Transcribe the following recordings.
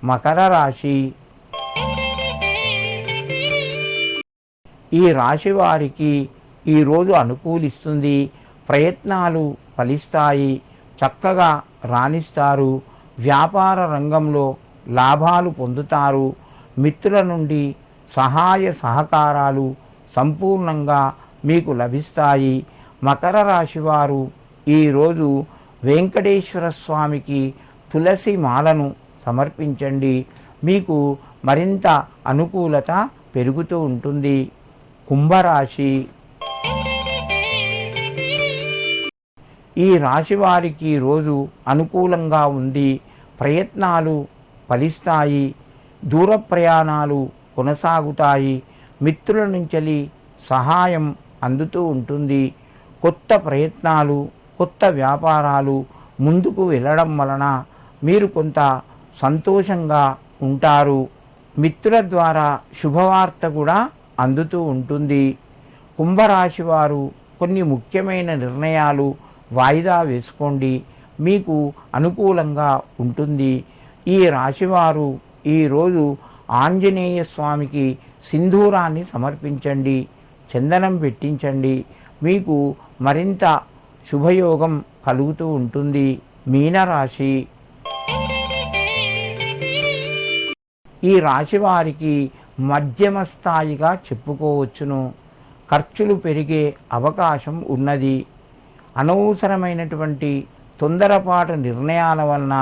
మకర రాశి. ఈ రాశి వారికి ఈరోజు అనుకూలిస్తుంది. ప్రయత్నాలు ఫలిస్తాయి, చక్కగా రాణిస్తారు. వ్యాపార రంగంలో లాభాలు పొందుతారు. మిత్రుల నుండి సహాయ సహకారాలు సంపూర్ణంగా మీకు లభిస్తాయి. మకర రాశి వారు ఈరోజు వెంకటేశ్వర స్వామికి తులసి మాలను సమర్పించండి. మీకు మరింత అనుకూలత పెరుగుతూ ఉంటుంది. కుంభరాశి. ఈ రాశి వారికి రోజు అనుకూలంగా ఉంది. ప్రయత్నాలు ఫలిస్తాయి. దూర ప్రయాణాలు కొనసాగుతాయి. మిత్రుల నుంచి సహాయం అందుతూ ఉంటుంది. కొత్త ప్రయత్నాలు, కొత్త వ్యాపారాలు ముందుకు వెళ్ళడం వలన మీరు కొంత సంతోషంగా ఉంటారు. మిత్రుల ద్వారా శుభవార్త కూడా అందుతూ ఉంటుంది. కుంభరాశి వారు కొన్ని ముఖ్యమైన నిర్ణయాలు వాయిదా వేసుకోండి, మీకు అనుకూలంగా ఉంటుంది. ఈ రాశివారు ఈరోజు ఆంజనేయ స్వామికి సింధూరాన్ని సమర్పించండి, చందనం పెట్టించండి. మీకు మరింత శుభయోగం కలుగుతూ ఉంటుంది. మీనరాశి. ఈ రాశి వారికి మధ్యమ స్థాయిగా చెప్పుకోవచ్చును. ఖర్చులు పెరిగే అవకాశం ఉన్నది. అనవసరమైనటువంటి తొందరపాటు నిర్ణయాల వలన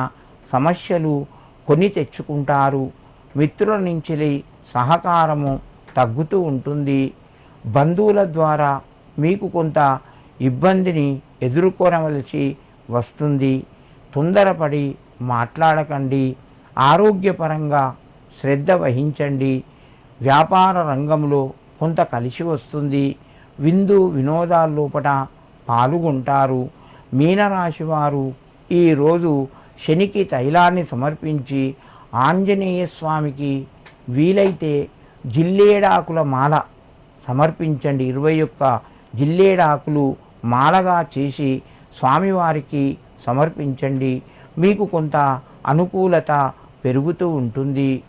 సమస్యలు కొని తెచ్చుకుంటారు. మిత్రుల నుంచి సహకారము తగ్గుతూ ఉంటుంది. బంధువుల ద్వారా మీకు కొంత ఇబ్బందిని ఎదుర్కొనవలసి వస్తుంది. తొందరపడి మాట్లాడకండి. ఆరోగ్యపరంగా శ్రద్ధ వహించండి. వ్యాపార రంగంలో కొంత కలిసి వస్తుంది. విందు వినోదాల్లోపట పాల్గొంటారు. మీనరాశి వారు ఈరోజు శనికి తైలాన్ని సమర్పించి ఆంజనేయ స్వామికి వీలైతే జిల్లేడాకుల మాల సమర్పించండి. 21 జిల్లేడాకులు మాలగా చేసి స్వామివారికి సమర్పించండి. మీకు కొంత అనుకూలత పెరుగుతూ ఉంటుంది.